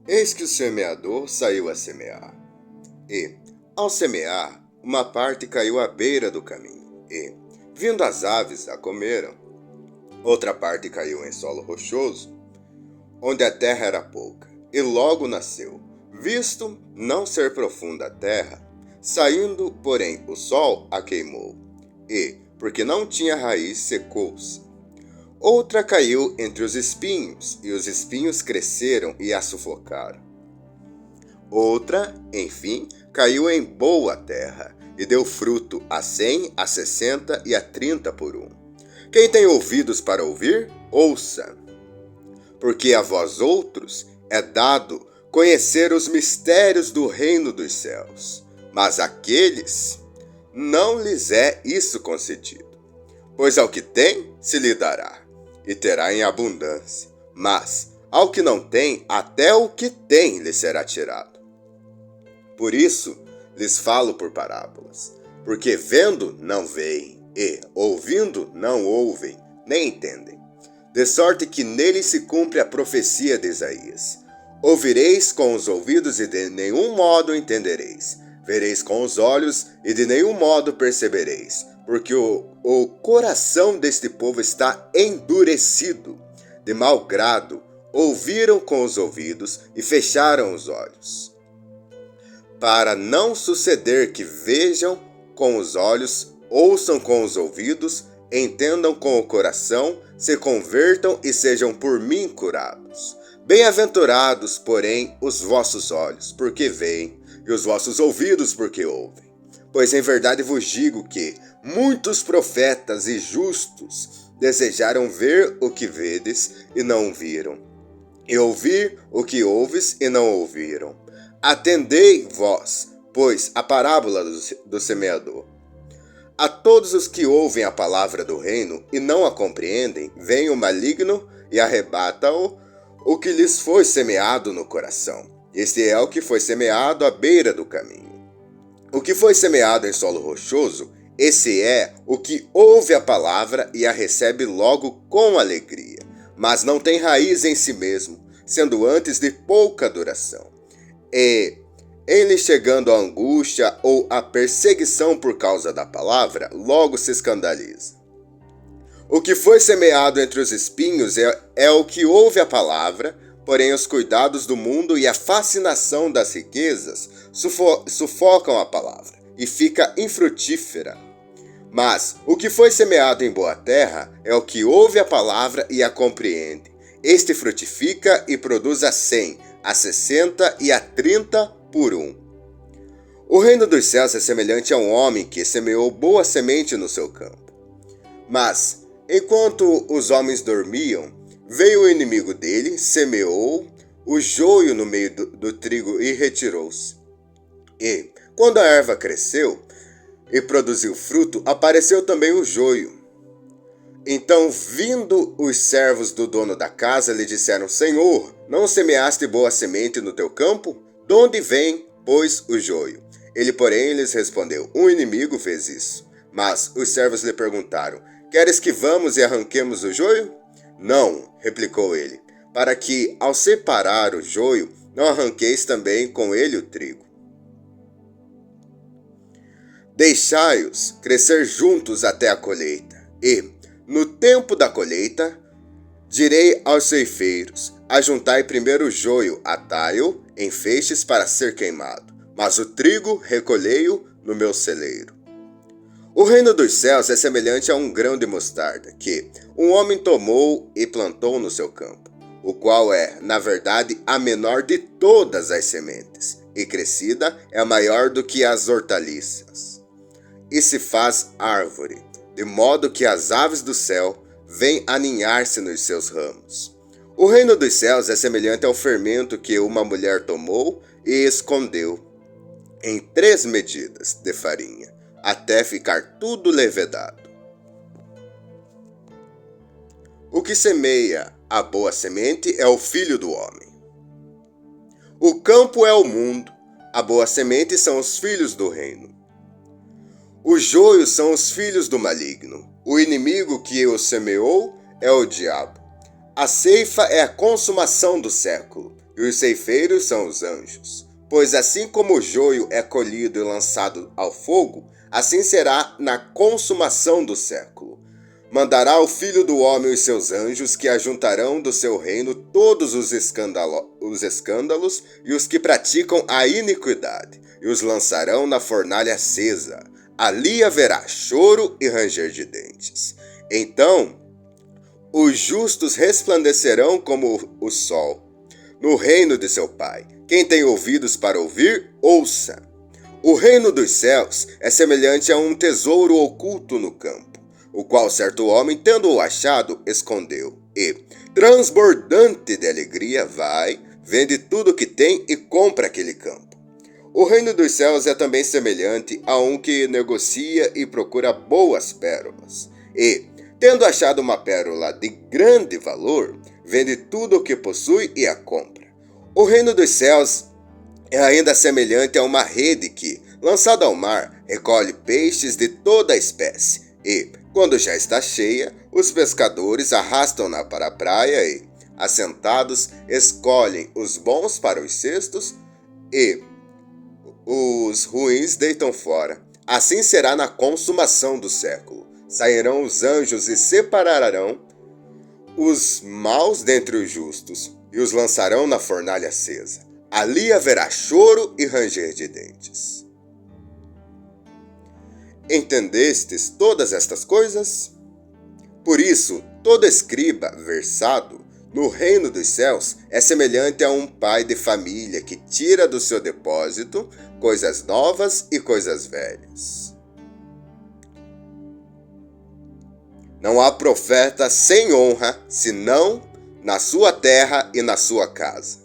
Eis que o semeador saiu a semear. E, ao semear, uma parte caiu à beira do caminho, e, vindo as aves, a comeram. Outra parte caiu em solo rochoso, onde a terra era pouca, e logo nasceu, visto não ser profunda a terra. Saindo, porém, o sol a queimou, e, porque não tinha raiz, secou-se. Outra caiu entre os espinhos, e os espinhos cresceram e a sufocaram. Outra, enfim, caiu em boa terra, e deu fruto a 100, a 60 e a 30 por um. Quem tem ouvidos para ouvir, ouça. Porque a vós outros é dado conhecer os mistérios do reino dos céus, mas àqueles não lhes é isso concedido. Pois ao que tem, se lhe dará, e terá em abundância. Mas ao que não tem, até o que tem lhe será tirado. Por isso lhes falo por parábolas, porque vendo não veem, e ouvindo não ouvem, nem entendem. De sorte que nele se cumpre a profecia de Isaías. Ouvireis com os ouvidos e de nenhum modo entendereis. Vereis com os olhos e de nenhum modo percebereis. Porque o coração deste povo está endurecido. De mau grado, ouviram com os ouvidos e fecharam os olhos. Para não suceder que vejam com os olhos, ouçam com os ouvidos, entendam com o coração, se convertam e sejam por mim curados. Bem-aventurados, porém, os vossos olhos, porque veem, e os vossos ouvidos, porque ouvem. Pois em verdade vos digo que muitos profetas e justos desejaram ver o que vedes e não viram, e ouvir o que ouves e não ouviram. Atendei vós, pois, a parábola do semeador. A todos os que ouvem a palavra do reino e não a compreendem, vem o maligno e arrebata o que lhes foi semeado no coração. Este é o que foi semeado à beira do caminho. O que foi semeado em solo rochoso, esse é o que ouve a palavra e a recebe logo com alegria, mas não tem raiz em si mesmo, sendo antes de pouca duração. E em lhe chegando a angústia ou a perseguição por causa da palavra, logo se escandaliza. O que foi semeado entre os espinhos é o que ouve a palavra, porém os cuidados do mundo e a fascinação das riquezas sufocam a palavra e fica infrutífera. Mas o que foi semeado em boa terra é o que ouve a palavra e a compreende. Este frutifica e produz a 100, a 60 e a 30 por um. O reino dos céus é semelhante a um homem que semeou boa semente no seu campo. Mas, enquanto os homens dormiam, veio o inimigo dele, semeou o joio no meio do trigo e retirou-se. E, quando a erva cresceu e produziu fruto, apareceu também o joio. Então, vindo os servos do dono da casa, lhe disseram: Senhor, não semeaste boa semente no teu campo? De onde vem, pois, o joio? Ele, porém, lhes respondeu: Um inimigo fez isso. Mas os servos lhe perguntaram: Queres que vamos e arranquemos o joio? Não, replicou ele, para que, ao separar o joio, não arranqueis também com ele o trigo. Deixai-os crescer juntos até a colheita, e, no tempo da colheita, direi aos ceifeiros: ajuntai primeiro o joio, atai-o em feixes para ser queimado, mas o trigo recolhei-o no meu celeiro. O reino dos céus é semelhante a um grão de mostarda, que um homem tomou e plantou no seu campo, o qual é, na verdade, a menor de todas as sementes, e crescida é maior do que as hortaliças. E se faz árvore, de modo que as aves do céu vêm aninhar-se nos seus ramos. O reino dos céus é semelhante ao fermento que uma mulher tomou e escondeu em 3 medidas de farinha, até ficar tudo levedado. O que semeia a boa semente é o Filho do Homem. O campo é o mundo, a boa semente são os filhos do reino. Os joios são os filhos do maligno. O inimigo que o semeou é o diabo. A ceifa é a consumação do século, e os ceifeiros são os anjos. Pois assim como o joio é colhido e lançado ao fogo, assim será na consumação do século. Mandará o Filho do Homem os seus anjos, que ajuntarão do seu reino todos os escândalos e os que praticam a iniquidade, e os lançarão na fornalha acesa. Ali haverá choro e ranger de dentes. Então, os justos resplandecerão como o sol, no reino de seu Pai. Quem tem ouvidos para ouvir, ouça. O reino dos céus é semelhante a um tesouro oculto no campo, o qual certo homem, tendo-o achado, escondeu, e, transbordante de alegria, vai, vende tudo o que tem e compra aquele campo. O reino dos céus é também semelhante a um que negocia e procura boas pérolas, e, tendo achado uma pérola de grande valor, vende tudo o que possui e a compra. O reino dos céus é ainda semelhante a uma rede que, lançada ao mar, recolhe peixes de toda a espécie e, quando já está cheia, os pescadores arrastam-na para a praia e, assentados, escolhem os bons para os cestos e os ruins deitam fora. Assim será na consumação do século. Sairão os anjos e separarão os maus dentre os justos e os lançarão na fornalha acesa. Ali haverá choro e ranger de dentes. Entendestes todas estas coisas? Por isso, todo escriba versado no reino dos céus é semelhante a um pai de família que tira do seu depósito coisas novas e coisas velhas. Não há profeta sem honra, senão na sua terra e na sua casa.